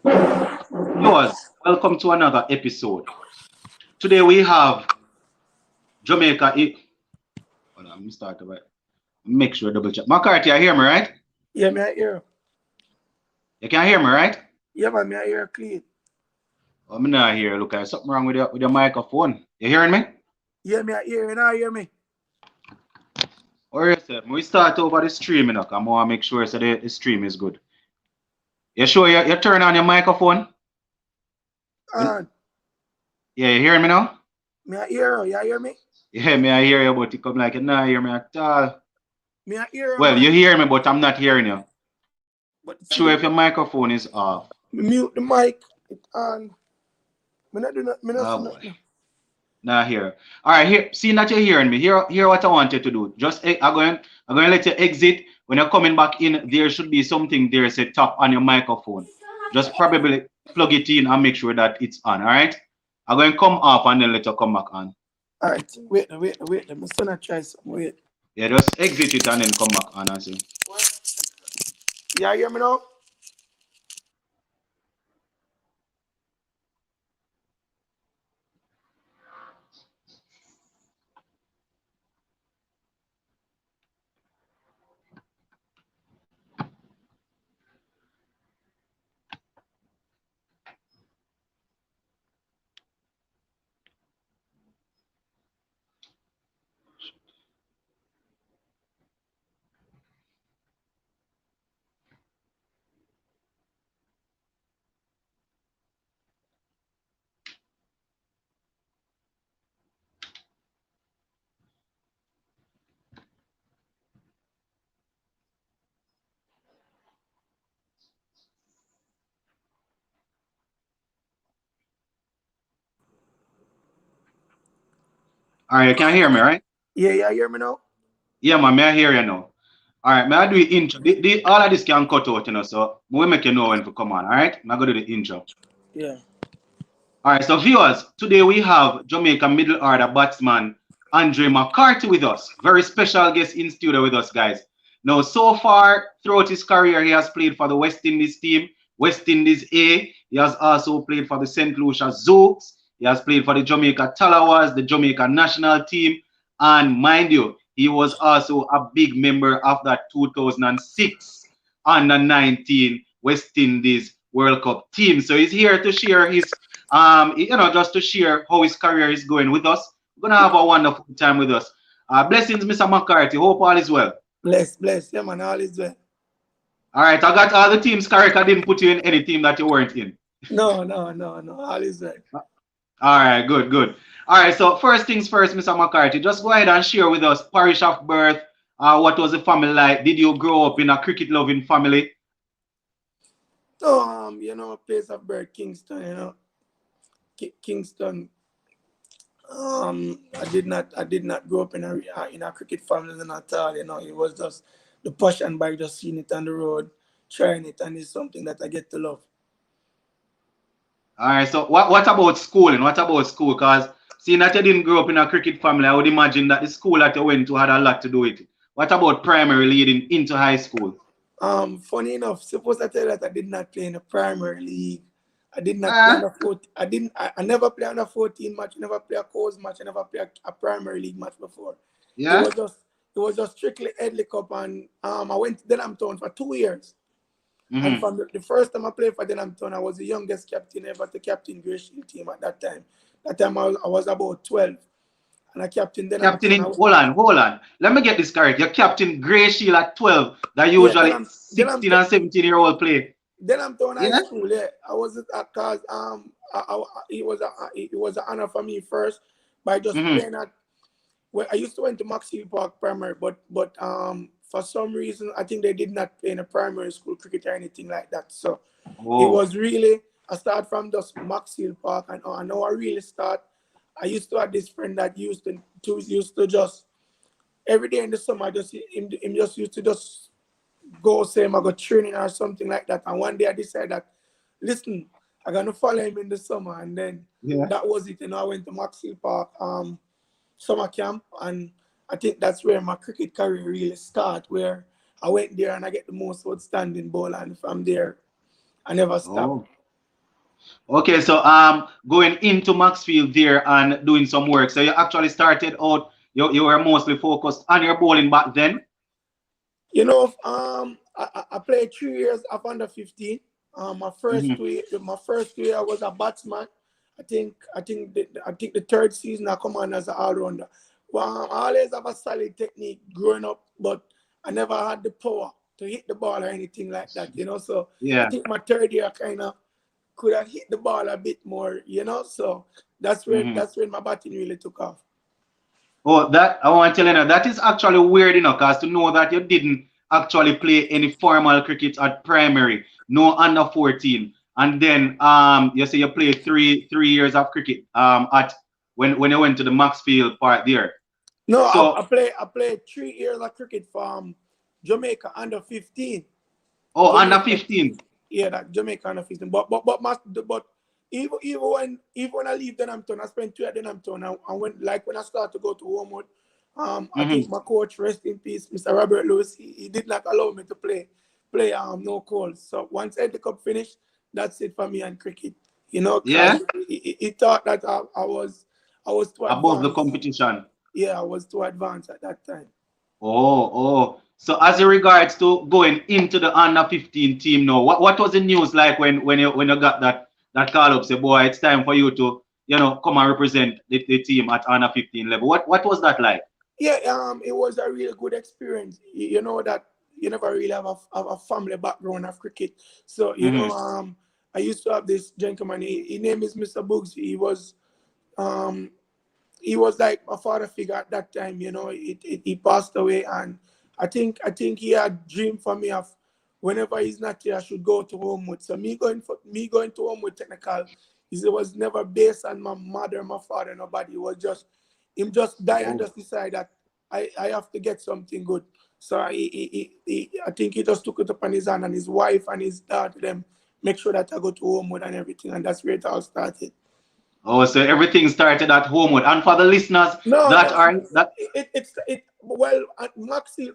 Viewers, welcome to another episode. Today we have Jamaica. Hold on, let me start over. Make sure double check. McCarthy, you hear me, right? Yeah, me I hear. You can hear me, right? Yeah, man, me I hear clean. I'm not here. Look, there's something wrong with your microphone. You hearing me? Yeah, me I hear. You now hear me. Or you said, we start over the stream, you know, 'cause I want to make sure so the stream is good. You sure you turn on your microphone? And Yeah, you hearing me now? me I hear. You hear me? Yeah, me, I hear you, but you come like you not hear me at all. Me I hear, Well, you man. hear me, but I'm not hearing you. But Not see sure the if your microphone is off. me mute the mic. It on. Me not do not. Me not see Oh boy. nothing. Not here. All right, here. Seeing that you're hearing me, here what I want you to do. Just I'm going to let you exit. When you're coming back in, there should be something there set tap on your microphone. Just probably plug it in and make sure that it's on. All right. I'm going to come off and then let you come back on. All right. Wait. My son I try something. Wait. Yeah, just exit it and then come back on and see. You hear me now? All right, you can hear me, right? Yeah, you hear me now? Yeah, man, may I hear you now? All right, may I do the intro? All of this can cut out, so we'll make you know when to come on. All right, I'm going to do the intro. Yeah. All right, so viewers, today we have Jamaica middle order batsman Andre McCarthy with us. Very special guest in studio with us, guys. Now, so far throughout his career, he has played for the West Indies team, West Indies A. He has also played for the St. Lucia Zouks. He has played for the Jamaica Talawas, the Jamaica national team. And mind you, he was also a big member of that 2006 under 19 West Indies World Cup team. So he's here to share his just to share how his career is going with us. We're gonna have a wonderful time with us. Blessings, Mr. McCarthy. Hope all is well. Bless. Yeah, man. All is well. All right, I got all the teams correct. I didn't put you in any team that you weren't in. No. All is well. All right, good. All right, so first things first, Mr. McCarthy, just go ahead and share with us parish of birth. What was the family like? Did you grow up in a cricket loving family? So place of birth, Kingston. Kingston. I did not grow up in a cricket family at all. It was just the passion by just seeing it on the road, trying it, and it's something that I get to love. All right, so what about schooling? What about school? Because seeing that you didn't grow up in a cricket family, I would imagine that the school that you went to had a lot to do with it. What about primary leading into high school? Funny enough, suppose I tell you that I did not play in the primary league. I did not play on Ah, the 14. I never play on a 14 match. I never play a course match. I never play a primary league match before. It yeah. was just it was just strictly Headley Cup, and I went to Denham Town for 2 years. And Mm-hmm. from the first time I played for Denham Town, I was the youngest captain ever to captain Grey Shield team at that time. That time I was about 12, and I captain Denham Captain Town. in hold on. Let me get this correct. You're Captain Grey Shield at 12. That Yeah, usually 16 and 17-year-old play. Denham Town High Yeah? School. Yeah, I was cause it was an honor for me first by just Mm-hmm. playing at. Well, I used to went to Maxfield Park Primary, but for some reason I think they did not play in a primary school cricket or anything like that. So it Oh. was really I start from just Maxfield Park, and I know I really start. I used to have this friend that used to just every day in the summer just him just used to just go say I go training or something like that. And one day I decided that listen, I'm gonna follow him in the summer, and then Yeah. that was it. I went to Maxfield Park summer camp, and I think that's where my cricket career really started. Where I went there and I get the most outstanding ball, and from there I never stopped. Oh. Okay, so going into Maxfield there and doing some work. So you actually started out, you were mostly focused on your bowling back then? I played 3 years of under 15. My first Mm-hmm. 2 years, I was a batsman. I think the third season I come on as an all rounder. Well, I always have a solid technique growing up, but I never had the power to hit the ball or anything like that. So I Yeah. think my third year kind of could have hit the ball a bit more. So Mm-hmm. that's when my batting really took off. Oh, that I want to tell you now, that is actually weird, because to know that you didn't actually play any formal cricket at primary, no under 14, and then you say you played three years of cricket at when you went to the Maxfield part there. No, So I played 3 years of cricket for Jamaica under 15. oh, under Jamaica, 15. yeah, that Jamaica under 15. But even when I leave Denhampton, I spent 2 years at Denhampton, and when I started to go to Homewood, I think Mm-hmm. my coach, rest in peace, Mr. Robert Lewis, he did not allow me to play no calls. So once the Cup finished, that's it for me and cricket. Because Yeah, he thought that I was too above the advanced. competition. Yeah, I was too advanced at that time. Oh, oh. So as it regards to going into the under 15 team now, what was the news like when you got that call up, say, boy, it's time for you to, come and represent the team at under 15 level. What was that like? Yeah, it was a really good experience. You know that you never really have a family background of cricket. So, Mm-hmm. I used to have this gentleman. His name is Mr. Boogs. Um, he was like a father figure at that time. He passed away, and I think he had dream for me of whenever he's not here, I should go to Homewood. So me going to Homewood technical, it was never based on my mother, my father, nobody. It was just him just die and Oh, just decide that I have to get something good. So I think he just took it upon his hand, and his wife and his dad them make sure that I go to Homewood and everything, and that's where it all started. oh, so everything started at Homewood. And for the listeners No, that no. are that Well, at Maxi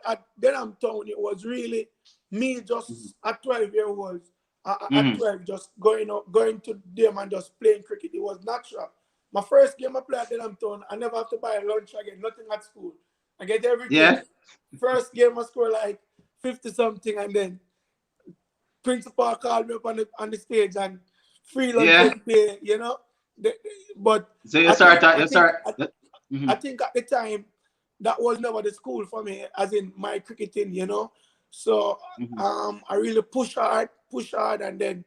at Denham Town, it was really me just at 12 years old. At mm-hmm. 12, just going to them and just playing cricket. It was natural. My first game I played at Denham Town, I never have to buy lunch again, nothing at school. I get everything. Yeah, First game I score like 50 something, and then principal called me up on the stage and free lunch yeah. every day. The- But So you I think start I you think start mm-hmm. I think at the time that was never the school for me, as in my cricketing. So Mm-hmm. I really push hard, and then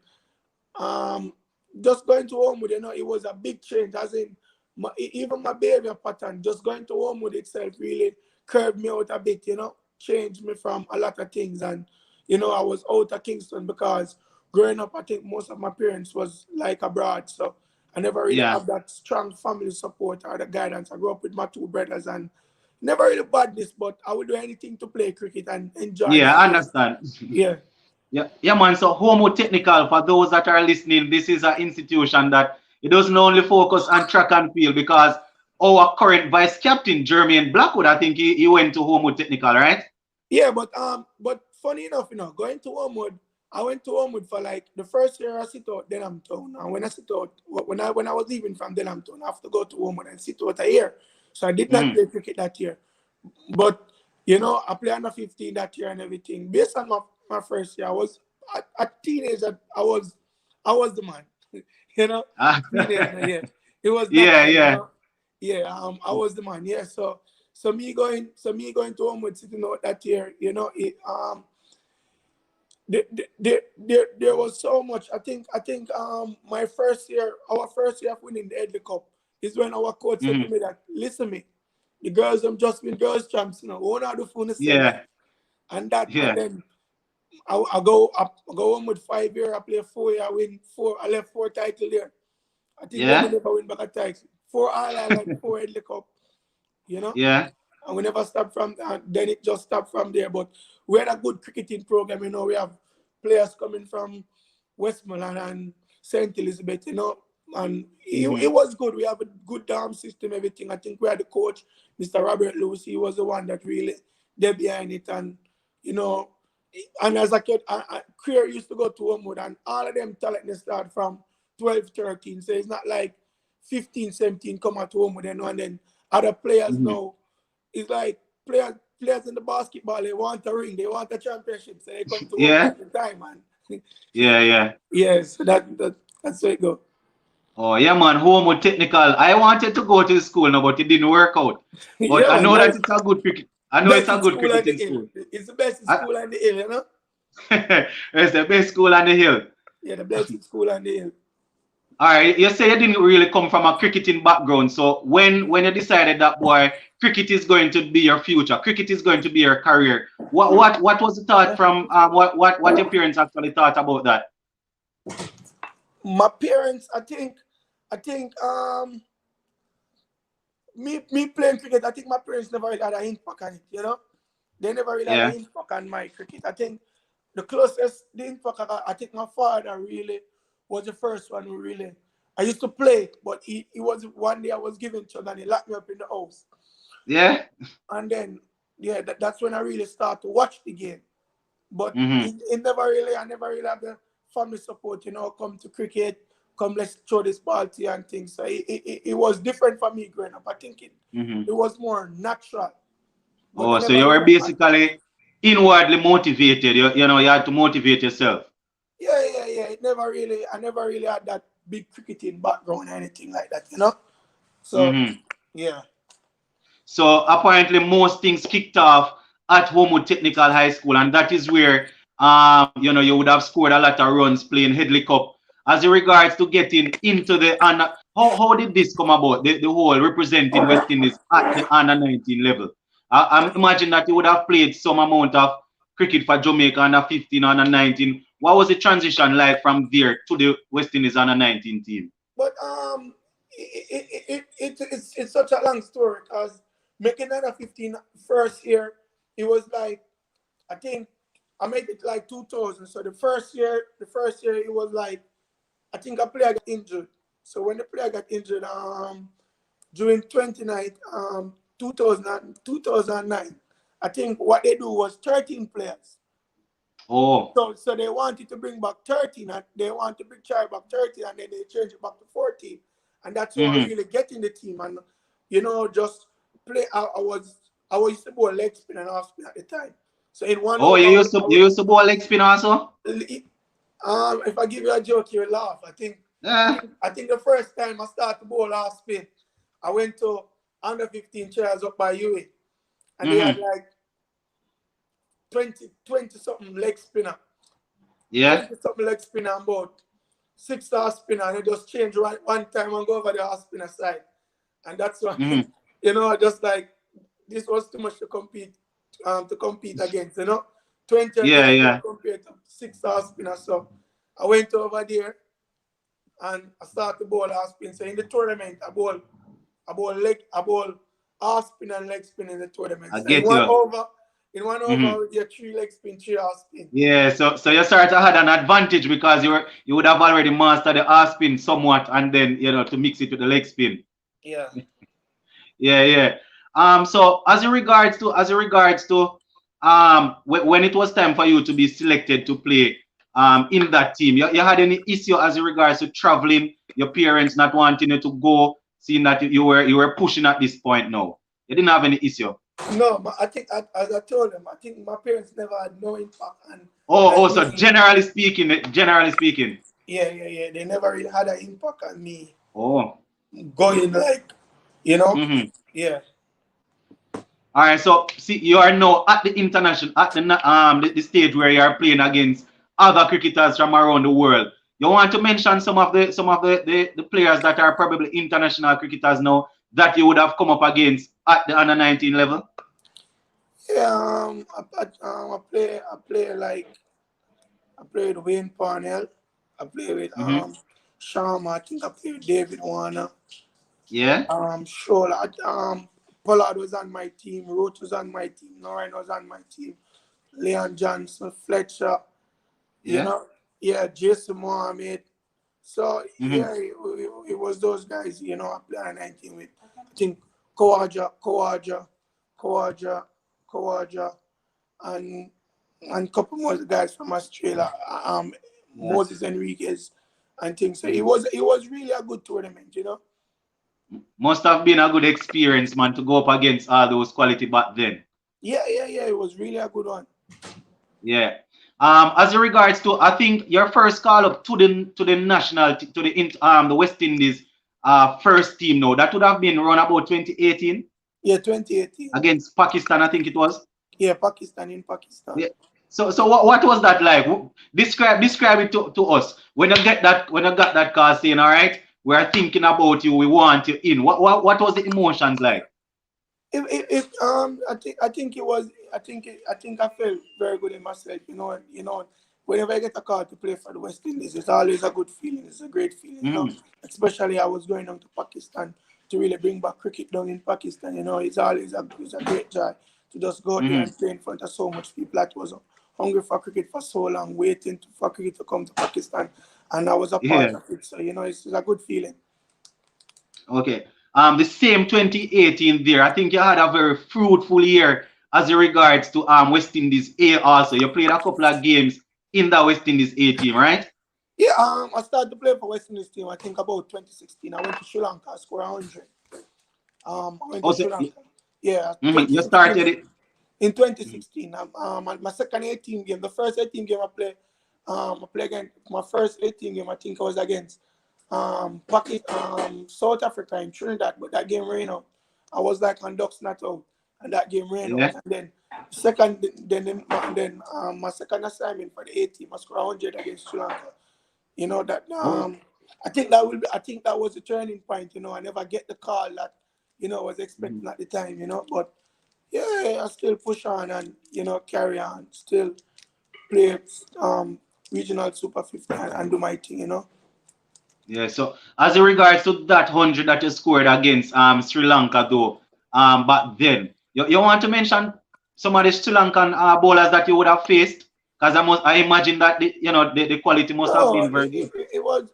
um, just going to Homewood, it was a big change. As in, even my behavior pattern, just going to Homewood itself really curved me out a bit. Changed me from a lot of things, and I was out of Kingston because growing up, I think most of my parents was like abroad, so I never really Yeah, have that strong family support or the guidance. I grew up with my two brothers, and never really badness, but I would do anything to play cricket and enjoy the yeah, I game. understand. Yeah. Yeah, yeah, man. So Homo Technical, for those that are listening, this is an institution that it doesn't only focus on track and field, because our current vice captain, Jermaine Blackwood, I think he went to Homo Technical, right? Yeah, but funny enough, going to Wormwood, I went to Wormwood for like the first year I sit out Denhampton. And when I sit out, when I was leaving from Denhampton, I have to go to Wormwood and sit out a year. So I did not Mm-hmm. play cricket that year. But I played under 15 that year and everything. Based on my first year, I was a teenager. I was the man. you know, Teenager. Yeah, it was that Yeah, time. yeah, Yeah, I was the man. Yeah, so me going to Homewood sitting out that year. There was so much. I think my first year, our first year of winning the Headley Cup is when our coach said to mm-hmm. me that, listen me, the girls them just been girls champs. Won't have the phone self. Yeah, And yeah, then I go home with 5 year. I play 4 year. I win four. I left four title there. I think we yeah, never win back a title. Four All Ireland, four Headley Cup. You know. yeah, And we never stopped from that. Then it just stopped from there. But we had a good cricketing program. We have players coming from Westmoreland and St. Elizabeth. And it mm-hmm. was good. We have a good dam system, everything. I think we had the coach, Mr. Robert Lewis. He was the one that really did behind it. You know, and as a kid, career used to go to Homewood, and all of them talent they start from 12, 13. So it's not like 15, 17 come at home with them and then other players now. It's like players in the basketball, they want a ring, they want a championship, so they come to home Yeah. all the time, man. Yeah. Yeah, so that's where it go. Oh yeah, man. Home with technical. I wanted to go to school now, but it didn't work out. But Yeah, I man, know that that's it's a good cricket. I know it's best a in good school on the cricketing hill. school. It's the best in I- school on the hill, you know? it's the best school on the hill. Yeah, the best in school on the hill. All right, you say you didn't really come from a cricketing background. So when you decided that boy, cricket is going to be your future, cricket is going to be your career. What was the thought from what your parents actually thought about that? My parents, I think me playing cricket, I think my parents never really had an impact on it, you know? They never really had an Yeah. impact on my cricket. I think the closest the impact I think my father really was the first one who really I used to play, but he was one day I was given to him and he locked me up in the house. Yeah. And then yeah, that's when I really start to watch the game. But Mm-hmm. I never really had the family support, you know, come to cricket, come let's throw this ball to you and things. So it was different for me growing up. I think Mm-hmm. it was more natural. But I Oh, so never you were really had, basically inwardly motivated. You know, you had to motivate yourself. yeah. I never really had that big cricketing background or anything like that, you know? So Mm-hmm. yeah. So apparently most things kicked off at Homewood Technical High School, and that is where you know you would have scored a lot of runs playing Headley Cup. As in regards to getting into the under, how did this come about? The whole representing West Indies at the under 19 level. I imagine that you would have played some amount of cricket for Jamaica under 15, under 19. What was the transition like from there to the West Indies under 19 team? But it's such a long story because making under 15 first year, it was like I think I made it like 2000. So the first year it was like I think a player got injured. So when the player got injured, during 29, 2009, I think what they do was 13 players. Oh. So they wanted to bring back 13 and they want to bring Chai back 13 and then they change it back to 14. And that's how I Mm-hmm. really get in the team and you know just play I was used to bowl leg spin and off spin at the time. So in one Oh, over you used to bowl leg spin also? if I give you a joke you'll laugh. Yeah. I think the first time I started to bowl off spin, I went to under 15 chairs up by UA and they had Mm-hmm. like 20 something leg spinner. Yeah. 20 something leg spinner and about 6 star spinner and I just change one time and go over the half spinner side. And that's why, Mm-hmm. you know, just like this was too much to compete against, you know. 20 and Yeah, 30 yeah. compared to 6 star spinner. So I went over there and I started to bowl half spin. So in the tournament, I bowl half spin and leg spin in the tournament. I So get you. in one Mm-hmm. over, with your 3 leg spin, 3 half spin. Yeah, so you sort of had an advantage because you would have already mastered the half spin somewhat, and then you know to mix it with the leg spin. Yeah. Yeah. So as regards to when it was time for you to be selected to play in that team, you had any issue as regards to traveling, your parents not wanting you to go, seeing that you were pushing at this point now. You didn't have any issue. No, but I think, as I told them, I think my parents never had no impact on Oh, like so me. generally speaking. Yeah. They never really had an impact on me Oh. going like, you know. Mm-hmm. Yeah. All right, so see, you are now at the international, at the stage where you are playing against other cricketers from around the world. You want to mention some of the players that are probably international cricketers now that you would have come up against at the under 19 level? Yeah. I play with Wayne Parnell. I play with Mm-hmm. Sharma. I think I play with David Warner. Yeah. Shola. Pollard was on my team. Roach was on my team. Noreen was on my team. Leon Johnson, Fletcher. You Yeah. know, yeah, Jason Mohammed. So Mm-hmm. yeah, it was those guys. You know, I played on 19 with. I think Kawaja, Kawaja, and a couple more guys from Australia. Yeah. Moses Enriquez, and things. So it was really a good tournament, you know. Must have been a good experience, man, to go up against all those quality back then. Yeah. It was really a good one. Yeah. As regards to, I think your first call up to the national to the West Indies first team now, that would have been around about 2018 Yeah, 2018. against Pakistan, I think it was. Yeah, Pakistan in Pakistan. Yeah. So what was that like? Describe it to us. When you got that call saying, all right, we are thinking about you, we want you in. What was the emotions like? I think it was. I think I felt very good in myself. Whenever I get a call to play for the West Indies, it's always a good feeling. It's a great feeling. Mm. Especially I was going down to Pakistan to really bring back cricket down in Pakistan. It's a great joy to just go there Mm-hmm. and play in front of so much people that was hungry for cricket for so long, waiting for cricket to come to Pakistan, and I was a part Yeah. of it. So it's a good feeling. Okay. The same 2018 there. I think you had a very fruitful year as regards to West Indies A also. You played a couple of games in the West Indies A team, right? Yeah, I started to play for West Indies team. I think about 2016. I went to Sri Lanka, I scored 100. I went to Also, Sri Lanka. Yeah, you 2016. started it. In 2016, my second 18 game, the first 18 game I play against my first 18 game. I think I was against South Africa in Trinidad, but that game ran out. I was like on ducks not out, and that game ran out. Yeah. And then second, my second assignment for the 18, I scored 100 against Sri Lanka. That Oh, I think that was the turning point. I never get the call that I was mhm. expecting at the time. But yeah, I still push on and carry on, still play regional Super 50 and do my thing. Yeah. So as regards to that 100 that you scored against Sri Lanka though, back then, you want to mention some of the Sri Lankan bowlers that you would have faced? Because I imagine that the quality must have No, been very good. it was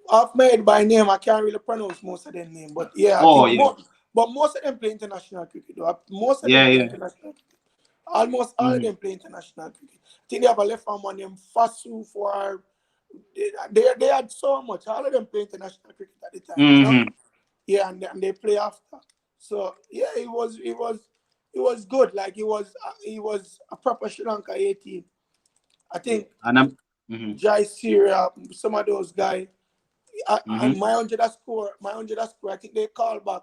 off made by name. I can't really pronounce most of their name, but yeah, I Oh think yeah. most of them play international cricket. Though. Most of them Yeah, play yeah. international cricket. Almost all of Mm-hmm. them play international cricket. I think they have a left arm on them, Fasu for. They had so much. All of them play international cricket at the time. Mm-hmm. Yeah, and they play after. So yeah, it was good. Like it was a proper Sri Lanka 18. I Yeah. think And I'm mm-hmm. Jai Syria, some of those guys. And Mm-hmm. my 100 score. I think they call back.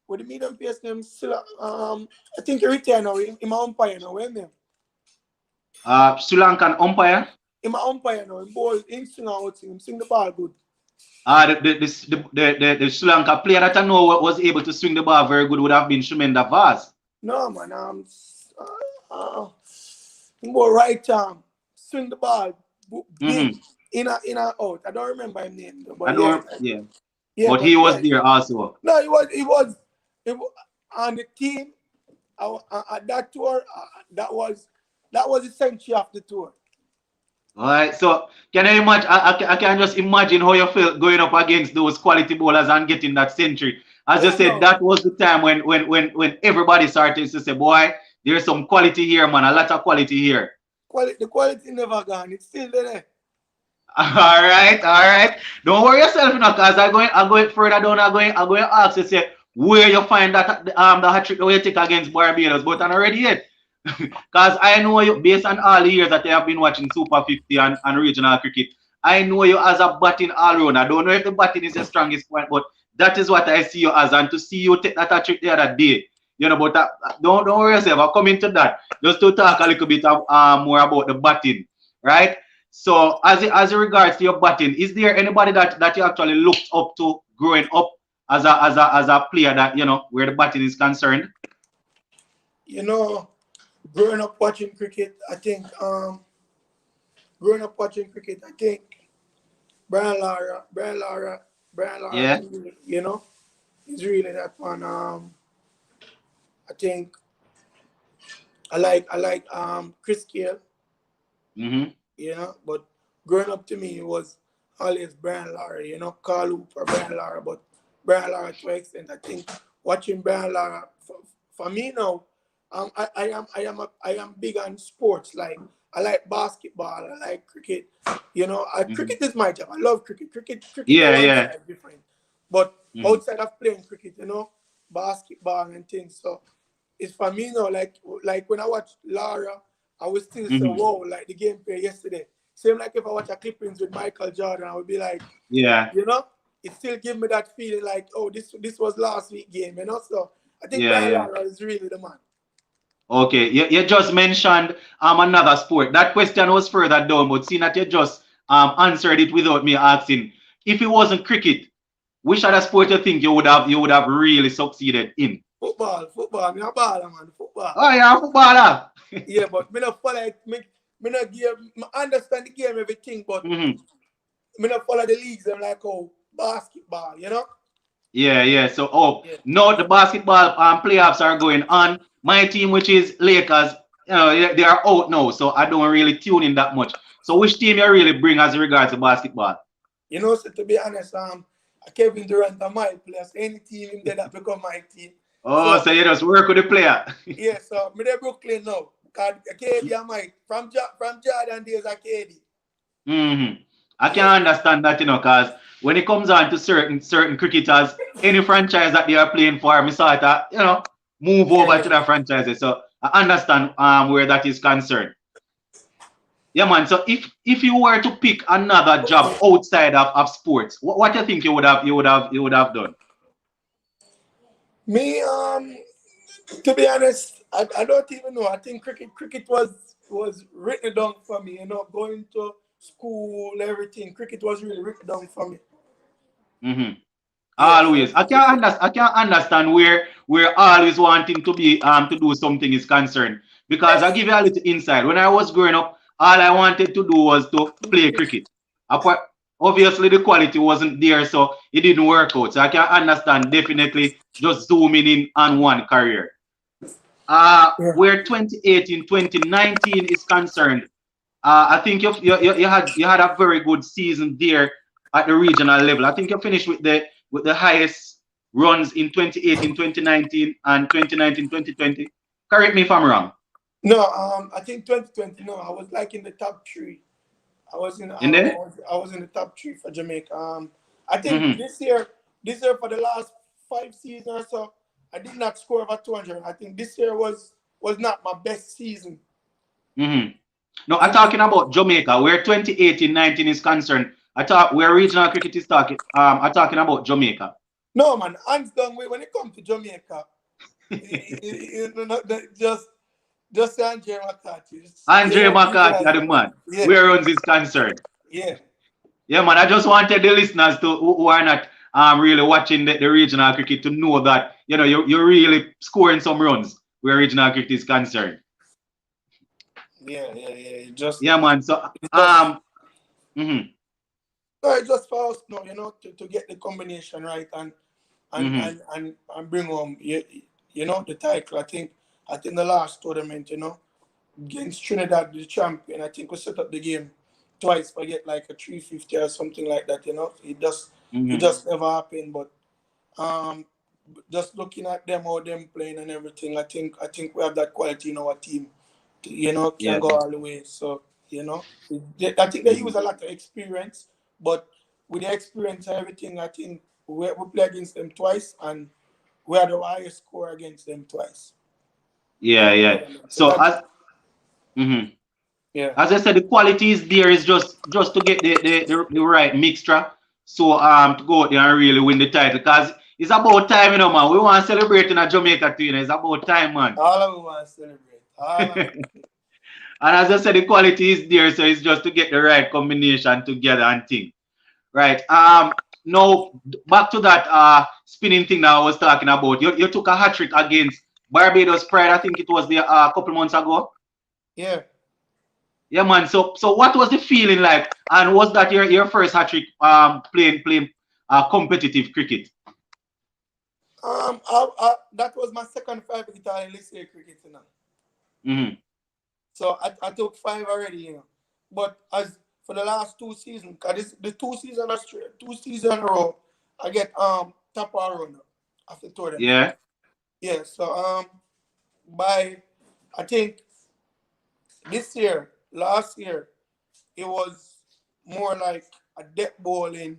What the medium pace name? Still, I think he retired now. In my umpire now. When name? Sri Lankan umpire. In my umpire now. In ball, in swing out, him sing the ball good. The Sri Lanka player that I know was able to swing the ball very good would have been Shumenda Vaz. No man, more right arm, swing the ball, big, Mm-hmm. in a out. I don't remember his name, though, I but yeah, don't, yeah, yeah, but he but was yeah. there also. No, it was on the team. At that tour, that was the century of the tour. All right, so can I imagine? I can just imagine how you felt going up against those quality bowlers and getting that century. As you Yeah, said, no, that was the time when everybody started to say, "Boy, there's some quality here, man. A lot of quality here." the quality never gone. It's still there. All right. Don't worry yourself, now, cause I'm going further down. I'm going to ask you say where you find that the hat trick that you take against Barbados, but I'm already yet. Cause I know you based on all the years that you have been watching Super 50 and regional cricket. I know you as a batting all round. I don't know if the batting is your strongest point, but that is what I see you as. And to see you take that hat trick the other day, but don't worry yourself. I'll come into that. Just to talk a little bit more about the batting, right? So as regards to your batting, is there anybody that you actually looked up to growing up as a player that where the batting is concerned? You know, growing up watching cricket, I think Brian Lara, Yeah. to me, is really that one. I think I like Chris Gale, Mm-hmm. but growing up to me it was always Brian Lara, Carl Hooper, Brian Lara, but Brian Lara to an extent. I think watching Brian Lara for me now, I am big on sports. Like I like basketball. I like cricket. You know, Mm-hmm. cricket is my job. I love cricket. Cricket on Yeah, one yeah. side different, but Mm-hmm. outside of playing cricket, you know, basketball and things. So it's for me now. Like when I watch Lara, I would still say, Mm-hmm. "Whoa!" Like the gameplay yesterday. Same like if I watch a clippings with Michael Jordan, I would be like, Yeah, you know, it still give me that feeling like, oh, this was last week game, you know. So I think yeah, Brian yeah. Lara is really the man. Okay, you just mentioned another sport. That question was further down, but seeing that you just answered it without me asking, if it wasn't cricket, which other sport you think you would have really succeeded in? Football, me a baller, man, football. Oh yeah, footballer. Yeah, but me not follow it. Me not give. Me understand the game, everything, but Hmm. me not follow the leagues. I'm like, oh, basketball, you know. Yeah, yeah. So, Yeah. now the basketball playoffs are going on. My team, which is Lakers, they are out now, so I don't really tune in that much. So, which team you really bring as regards to basketball? You know, so to be honest, Kevin Durant are my players. Any team in there that become my team. Oh, So so you just work with the player. yeah, so me there Brooklyn now. Cause KD are my from Jordan days of KD. Hmm. I can Yeah, understand that, because when it comes on to certain cricketers, any franchise that they are playing for, me sort of, move yeah, over yeah, to yeah. the franchises. So I understand where that is concerned. Yeah, man. So if you were to pick another job outside of sports, what do you think you would have done? Me, to be honest, I don't even know. I think cricket was written down for me. You know, going to school, everything. Cricket was really written down for me. Hmm. Yeah, so Always. I can cricket. understand. I can understand where always wanting to be to do something is concerned. Because I Yes. give you a little insight. When I was growing up, all I wanted to do was to play cricket. Apart, obviously the quality wasn't there, so it didn't work out. So I can understand definitely just zooming in on one career. Yeah. Where 2018, 2019 is concerned, I think you had a very good season there at the regional level. I think you finished with the highest runs in 2018, 2019, and 2019, 2020. Correct me if I'm wrong. No, I think 2020. No, I was like in the top three. In there? I was in the top three for Jamaica. I think Mm-hmm. this year for the last 5 seasons or so, I did not score over 200. I think this year was not my best season. Mm-hmm. No, I'm In talking about Jamaica, where 2018, 19 is concerned. I thought where regional cricket is talking. I'm talking about Jamaica. No man, hands down. When it comes to Jamaica, just say Andre McCarthy. Andre You McCarthy guys are the the man. man. Yeah, Where runs is concerned. yeah, Yeah, man. I just wanted the listeners who are not really watching the regional cricket to know that you're really scoring some runs where regional cricket is concerned. yeah. Just Yeah, man. So it's just mhm, no, it's just for us, no, to get the combination right and mhm, and and, and bring home the title. I think the last tournament, against Trinidad, the champion. I think we set up the game twice. Forget like a 350 or something like that. It mhm. just never happened. But um, just looking at them, how them playing and everything, I think we have that quality in our team. Can Yeah. go all the way. So I think they use Mhm. a lot of experience, but with the experience and everything, I think we play against them twice and we had the highest score against them twice. Yeah, yeah. So So that mhm. yeah. As I said, the quality is there is just to get the right mixture. So to go out there and really win the title. Because it's about time, man. We want to celebrate in a Jamaica too, It's about time, man. All of them want to celebrate. All of them. And as I said, the quality is there, so it's just to get the right combination together and thing. Right. Now back to that spinning thing that I was talking about. You took a hat trick against Barbados Pride. I think it was there a couple months ago. Yeah. Yeah, man. So what was the feeling like? And was that your first hat trick playing competitive cricket? That was my second five guitar in Lycée cricket, Mm-hmm. So I took five already, But as for the last 2 seasons, cause the 2 seasons are straight, 2 seasons in a row, I get top all runner of the tournament. Yeah. Yeah. So by I think this year, last year, it was more like a depth bowling,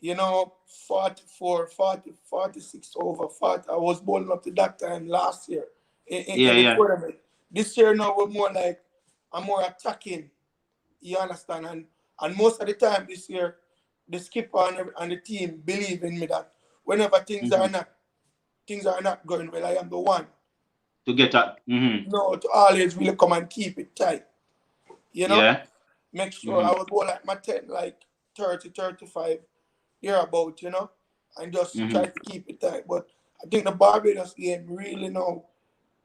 44, 40, 46 over 40. I was bowling up to that time last year Yeah, in the yeah. tournament. This year now we're more like, I'm more attacking, you understand? And most of the time this year, the skipper and the team believe in me that whenever Mm-hmm. things are not going well, I am the one, To get that. Mm-hmm. to always really come and keep it tight, you know? Yeah. Make sure I Mm-hmm. would go like my 10, like 30, 35, about, and just try Mm-hmm. to keep it tight. But I think the Barbados game really now,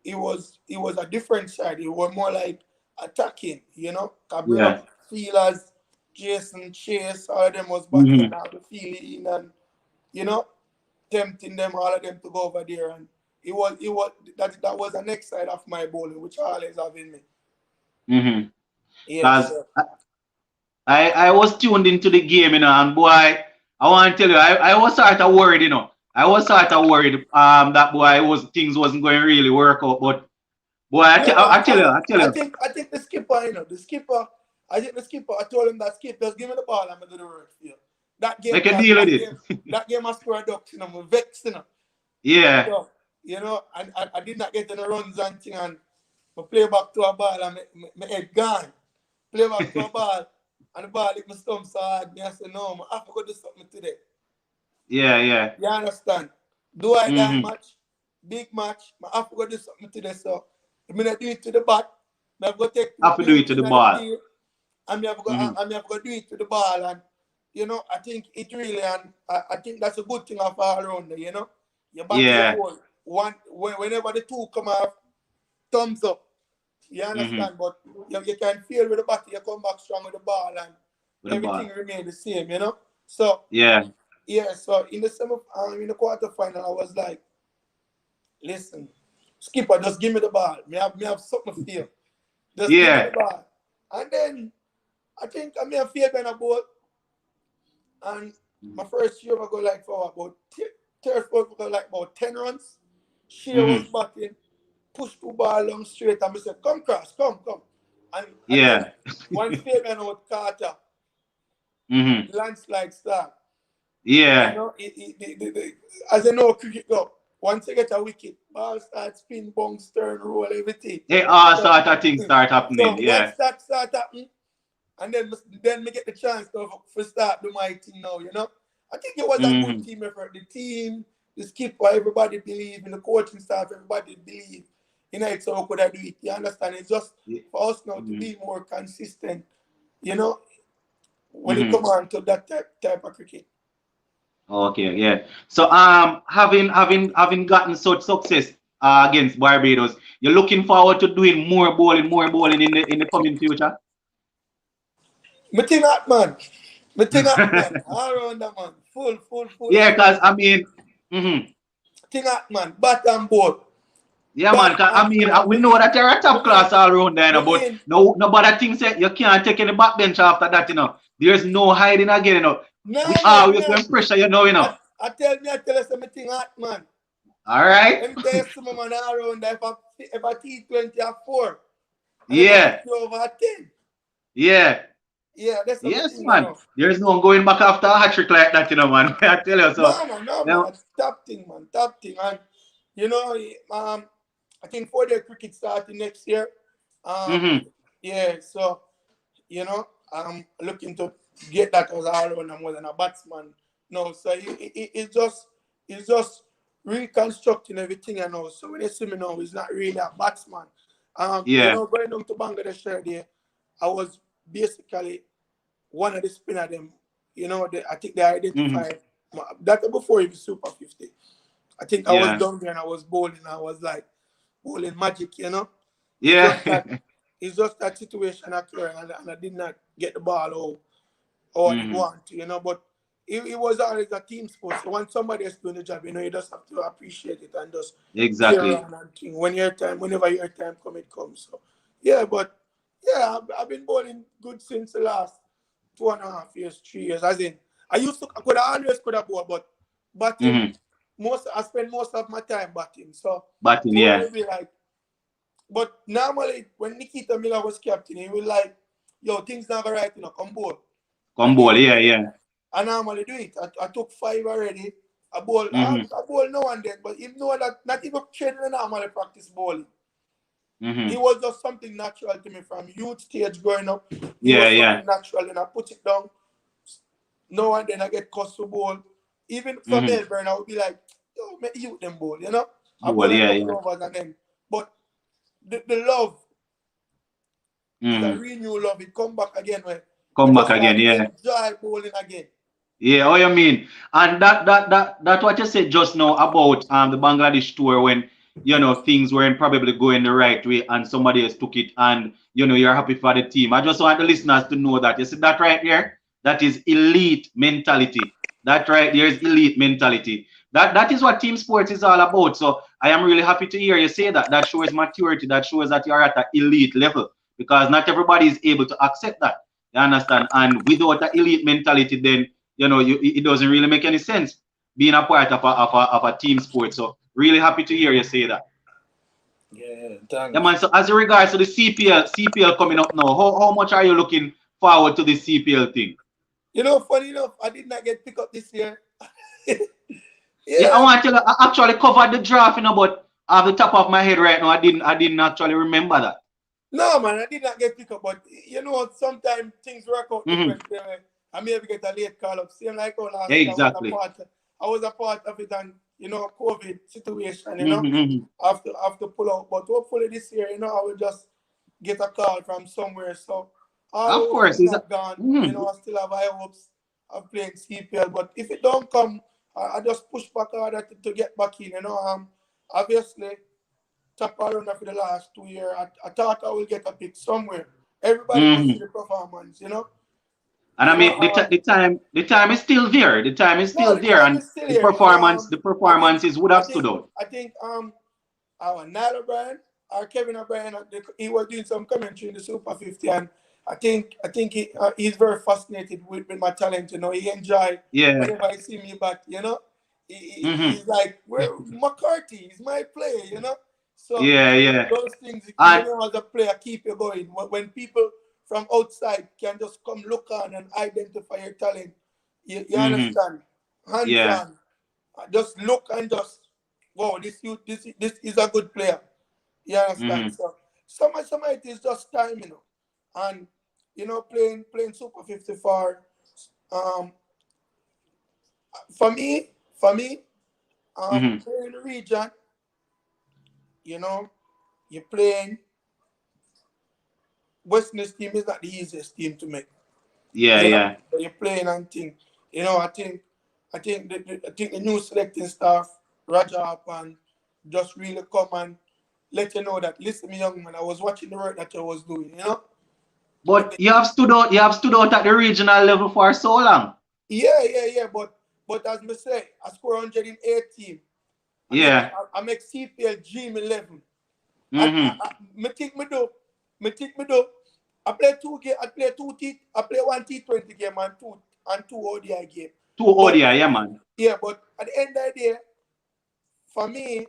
it was a different side. It was more like attacking, I bring Yeah. up feelers, Jason, Chase, all of them was battling Mm-hmm. out the feeling and, you know, tempting them, all of them to go over there. And that was the next side of my bowling, which I always have in me. Mm-hmm. Yes, Because sir. I was tuned into the game, and boy, I want to tell you, I was sort of worried. I was sort of worried that boy was things wasn't going to really work out. But boy, No, I tell I you, think I think the skipper, the skipper, I think the skipper, I told him that skip, just give me the ball, I'm gonna do the work for you. That game, make a cause deal with that it. game, that game I scored a ducks, I'm vexed, Yeah. So, and I did not get any runs and thing, and I play back to a ball and my head gone. Play back to a ball, and the ball hit my stump so hard, me I said, no, I have to go do something today. Yeah, yeah. You understand? Do I die Mm-hmm. match? Big match. I have to go do something today. So I'm gonna do it to the bat. I have to take Have to do do it it to in the the ball. field. And Mm-hmm. I have to do it to the ball. And I think it really, and I think that's a good thing of all around there, You bat your Yeah. ball. Whenever the two come off, thumbs up. You Mm-hmm. understand? But you can feel with the bat, you come back strong with the ball and With the everything ball. remain the same. So Yeah. yeah, so in the quarterfinal, I was like, listen, skipper, just give me the ball. Me have something to feel. Just give me the Yeah. ball. And then I think I may have failed on a boat. And my first year I go like for about third, fourth, I go like about 10 runs. She was Mm-hmm. batting, push two ball long straight, and I said, come cross, come. And then Yeah. once Fabian out Carter, Mm-hmm. landslide start. Yeah. As you know, cricket go. Once you get a wicket, ball starts spin, bounce, turn, roll, everything. Hey, all So, sort of things start happening. once Yeah. that start happening, and then me get the chance to start do my thing now. I think it was a good Mm-hmm. team effort. The team, the skipper, everybody believe in the coaching staff, everybody believe in it, so could I do it? You understand? It's just for us now to Mm-hmm. be more consistent, you know, when it Mm-hmm. come on to that type of cricket. Okay, yeah. So having gotten such success against Barbados, you're looking forward to doing more bowling in the coming future. Me think that man. Me think that man. All around that man. Full Yeah, all cause around. I mean, mhm. Think that man. Bat and ball. Yeah, man. Bat 'Cause I and mean, ball. we know that you're a Me top mean, class all around there, me but mean, no, nobody thinks that you can't take any backbench after that. There's no hiding again. We nah, man, always nah. going pressure. I tell you something that man. All right. Let me tell you something man all around that if I T20 at 4, and if I put Yeah, you over at 10. yeah. Yeah, that's Yes, something I man. know. There's no going back after a hat trick like that, man. I tell you so. No, man. Now, That's top thing, man. Top thing. And you know, I think 4-day cricket starting next year. Um, mm-hmm. yeah, so I'm looking to get that as all around more than a batsman. No, so it's just reconstructing everything I know. So when you see me now, it's not really a batsman. Yeah. Going down to Bangladesh there, I was basically one of the spinner them. I think they Mm-hmm. identified that before even Super 50. I think I was Yeah. down there and I was bowling. I was like bowling magic. It's Yeah. just that it's just that situation occurred and I did not get the ball or I did mm-hmm. want to. But it was always a team sport. So when somebody is doing the job, you just have to appreciate it and just play Exactly. around and think. Whenever your time comes, it comes. So yeah, but yeah, I've been bowling good since the last 2.5 years, 3 years. As in, I could have bowled, but batting Mm-hmm. I spend most of my time batting. So Batting, bowling yeah. will be like But normally, when Nikita Miller was captain, he was like, yo, things not right, come board. Come And ball, then yeah, yeah. I normally do it. I took 5 already. Mm-hmm. I bowl now and then, but you know that not even training I normally practice bowling. It Mm-hmm. was just something natural to me from youth stage growing up. It Yeah, was yeah. something natural, and I put it down. Now and then I get cussed to bowl. Even for Mm-hmm. Melbourne, I would be like, yo, make you them bowl. I Ball, bowl a yeah, couple yeah. overs and then. But the love is a Mm-hmm. renewal love. It come back again when you Come back just again, start yeah. enjoy bowling again. Yeah, how you mean? And that what you said just now about the Bangladesh tour when things weren't probably going the right way and somebody else took it and you're happy for the team. I just want the listeners to know that. You see that right there? That is elite mentality. That right there is elite mentality. That is what team sports is all about. So I am really happy to hear you say that. That shows maturity. That shows that you're at an elite level because not everybody is able to accept that. You understand? And without the elite mentality, then it doesn't really make any sense being a part of a team sport. So really happy to hear you say that. Yeah, Yeah, thanks. man. So as regards to the CPL coming up now, how much are you looking forward to the CPL thing? Funny enough, I did not get picked up this year. Yeah, I Yeah. want to tell you, I actually covered the draft, but off the top of my head right now, I didn't actually remember that. No, man, I did not get picked up, but sometimes things work out Mm-hmm. different. I maybe get a late call up. Same like how Yeah, last year exactly. I was a part of it and COVID situation, Mm-hmm, mm-hmm. I have to pull out. But hopefully this year, I will just get a call from somewhere. So all Of hopes course, is not gone. mm-hmm. I still have high hopes of playing CPL. But if it don't come, I just push back harder to get back in. Obviously top runner for the last 2 years. I thought I will get a pick somewhere. Everybody must see Mm-hmm. the performance. And I mean, the time is still there. The time is No, still the there, time and is still the here. performance, the I think performances would I have stood think out. I think our Niall O'Brien or Kevin O'Brien, he was doing some commentary in the Super 50, and I think he's very fascinated with my talent. He enjoy Yeah. whenever he see me back. Mm-hmm. He's like, "Where McCarthy is my player." So Yeah, yeah. those things, And as a player, keep you going. When people from outside can just come look on and identify your talent, you mm-hmm. understand? Hands Yeah. on, just look and just, wow, this is a good player. You understand? Mm-hmm. So some of it is just time. And playing Super 54. Um, for me, Mm-hmm. playing the region, you know, you're playing West Indies team is not the easiest team to make. Yeah, yeah. So you're playing and think, I think the new selecting staff, Raja and just really come and let you know that, listen, me young man, I was watching the work that you was doing. But But you have stood out. You have stood out at the regional level for so long. yeah. But as me say, I score 118. Yeah. I make CPL Dream 11. Mm-hmm. Me think me do. Me think me do. I play two game. I play one T20 game and two ODI game. Two But ODI, yeah, man. yeah, but at the end of the day, for me,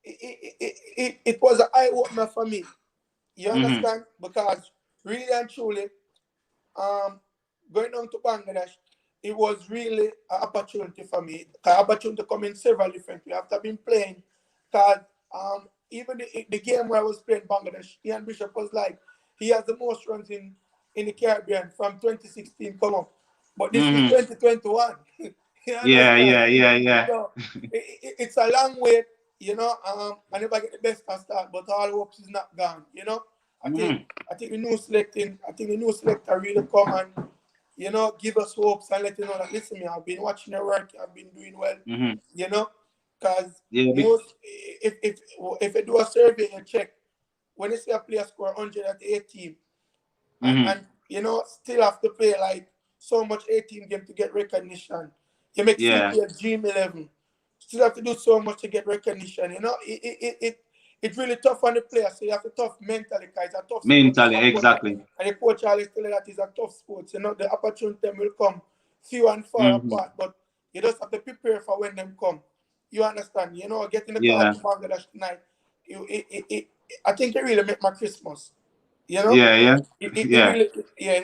it was an eye opener for me. You Mm-hmm. understand? Because really and truly, um, going down to Bangladesh, it was really an opportunity for me. An opportunity to come in several different ways after been playing. Because even the game where I was playing Bangladesh, Ian Bishop was like, he has the most runs in the Caribbean from 2016 come up. But this is Mm-hmm. 2021. You Yeah, understand? yeah, yeah, yeah. So it's a long way. I never get the best of start, but all hopes is not gone. I think Mm-hmm. I think the new selector really come and give us hopes and let you know that, listen, me, I've been watching your work, I've been doing well, Mm-hmm. you know, because Yeah. most if you do a survey and check, when you see a player score 118 Mm-hmm. and still have to play like so much 18 game to get recognition, you make Yeah. CPL Dream 11, still have to do so much to get recognition. It's really tough on the player, so you have to tough mentally, because it's a tough sport. Mentally, exactly. And the coach always tell you that it's a tough sport. The opportunity will come few and far Mm-hmm. apart, but you just have to prepare for when them come. You understand? Getting the call Yeah. to Bangladesh tonight, I think it really made my Christmas. You know, Yeah, yeah, it yeah. really, yeah,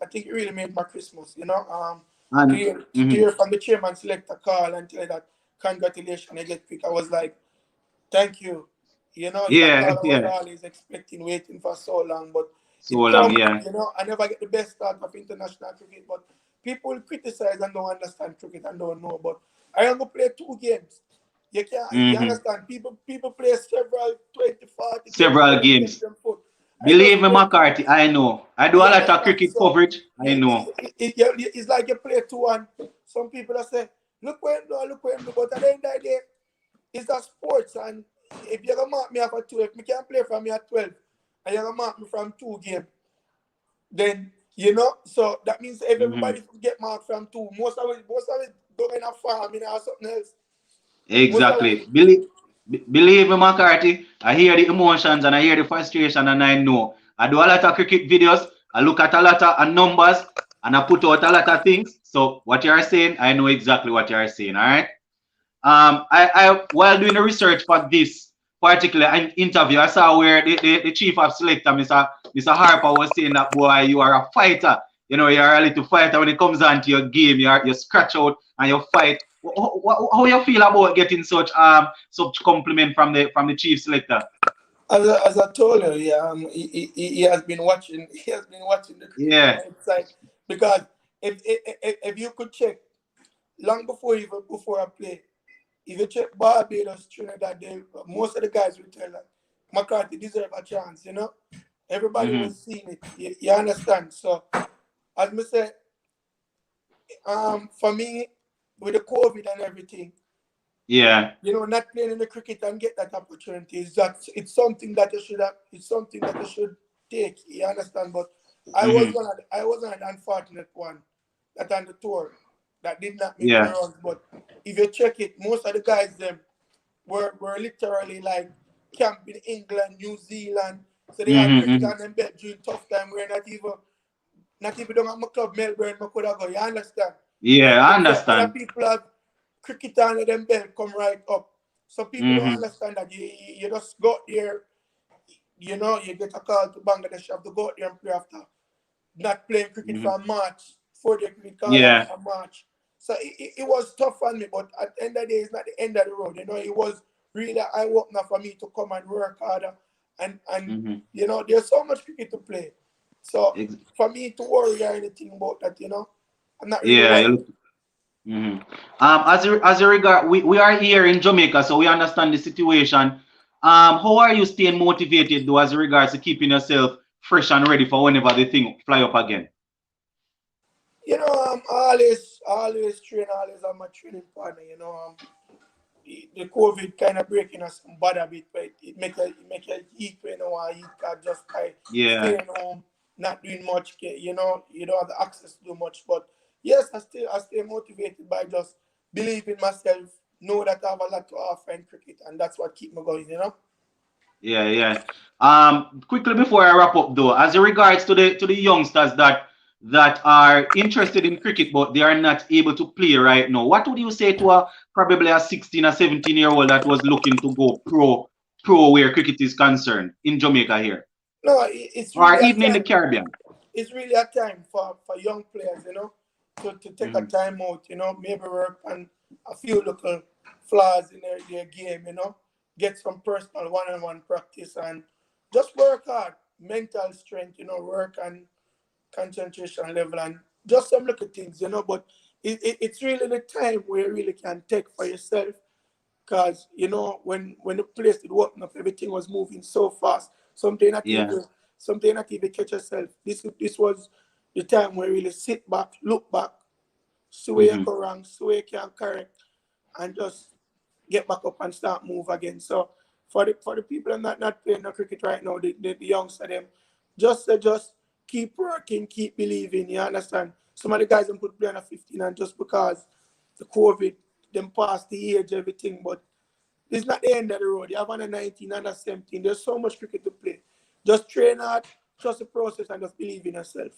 I think it really made my Christmas. You know, And to hear from the chairman select a call and tell that congratulations, I get picked. I was like, thank you. You know, it's a yeah, call I was yeah. always expecting, waiting for so long, but So it long, come. yeah. You know, I never get the best start of international cricket, but people criticize and don't understand cricket and don't know. But I am gonna play 2 games. You can't. You Mm-hmm. understand? People play several 20, 40 games before Several they get games. them foot. I Believe just me, play two. McCarthy, I know. I do a You lot of understand? cricket So coverage. I know. it's like you play 2 and some people are say, look where him do, but at the end of the day, it's a sports and if you're gonna mark me off at 12, me can play from me at 12 and you're gonna mark me from 2 games, then you know, so that means if Mm-hmm. everybody get marked from two, most of it going a farm or something else. Most of it Exactly. Believe me, McCarthy, I hear the emotions and I hear the frustration and I know. I do a lot of cricket videos. I look at a lot of numbers and I put out a lot of things. So what you are saying, I know exactly what you are saying. All right. I while doing the research for this particular interview, I saw where the chief of selector, Mr. Harper, was saying that boy, you are a fighter. You know, you're a little fighter when it comes on to your game. You scratch out and you fight. How you feel about getting such compliment from the chief selector? as I told you, yeah, he has been watching. He has been watching the cricket from Yeah. outside because if you could check long before I play, if you check Barbados, Trinidad, most of the guys will tell that McCarthy deserve a chance. You know, everybody Mm-hmm. was seeing it. You understand? So as I say, for me, with the COVID and everything, Yeah. you know, not playing in the cricket and get that opportunity is that it's something that you should have. It's something that you should take. You understand? But Mm-hmm. I was an unfortunate one that on the tour that did not make the Yeah. runs. But if you check it, most of the guys them were literally like camp in England, New Zealand. So they had Mm-hmm. cricket Mm-hmm. on them bed during tough time. We're not even down at my club Melbourne. I could have go. You understand? Yeah, I So other understand. people have cricket on them belt come right up. So people don't Mm-hmm. understand that you just go there, you know, you get a call to Bangladesh, you have to go out there and play after not playing cricket Mm-hmm. for March, for the cricket call Yeah. after March. So it was tough on me, but at the end of the day, it's not the end of the road. You know, it was really eye opener for me to come and work harder. And Mm-hmm. you know, there's so much cricket to play. So for me to worry or anything about that, you know, I'm not really Yeah. worried. Mhm. As a regard, we are here in Jamaica, so we understand the situation. How are you staying motivated though, as regards to keeping yourself fresh and ready for whenever the thing fly up again? You know, I'm always train, always on my training partner. You know, the COVID kind of breaking us some bad a bit, but it make you eat when you want to eat, just by Yeah, staying home, not doing much. You know, you don't have the access to do much. But yes, I stay motivated by just believing myself, know that I have a lot to offer in cricket, and that's what keep me going. You know. yeah, yeah. Quickly before I wrap up though, as regards to the youngsters that are interested in cricket but they are not able to play right now, what would you say to a probably a 16 or 17-year-old that was looking to go pro where cricket is concerned in Jamaica here? No, it's Or really a even in the time. Caribbean. It's really a time for young players, you know, to take a Hmm. time out, you know, maybe work on a few little flaws in their game, you know, get some personal one-on-one practice and just work hard, mental strength, you know, work and concentration level and just some little things, you know, but it's really the time where you really can take for yourself because you know when the place did open up, everything was moving so fast. Yeah. Something not even catch yourself. This was the time where you really sit back, look back, see where you Hmm. go wrong, see where you can correct, and just get back up and start move again. So for the people not playing no cricket right now, the youngster them, just keep working, keep believing. You understand? Some of the guys them could play on a 15 and just because the COVID them past the age everything, but it's not the end of the road. You have under 19, under 17. There's so much cricket to play. Just train hard, trust the process, and just believe in yourself.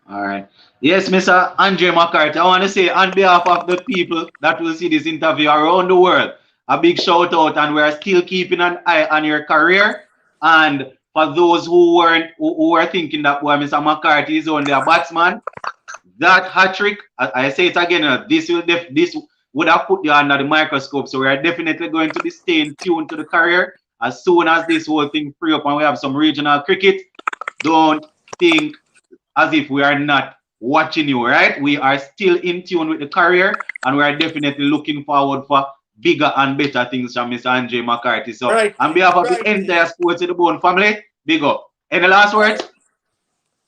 All right. Yes, Mr. Andre McCarthy, I want to say on behalf of the people that will see this interview around the world, a big shout out, and we're still keeping an eye on your career. And for those who were thinking that boy, Mr. McCarthy is only a batsman, that hat trick, I say it again, this would have put you under the microscope. So we are definitely going to be staying tuned to the career. As soon as this whole thing free up and we have some regional cricket, don't think as if we are not watching you, right? We are still in tune with the career, and we are definitely looking forward for bigger and better things from Mr. Andre McCarthy. So Right, on behalf of the right. entire Sports to the Bone family, big up. Any last words?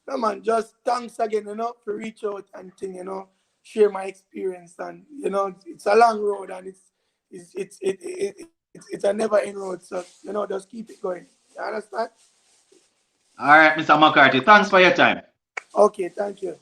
No man, just thanks again, for reach out and thing, share my experience, and it's a long road, and it's a never end road. So just keep it going. You understand? All right, Mr. McCarthy, thanks for your time. Okay, thank you.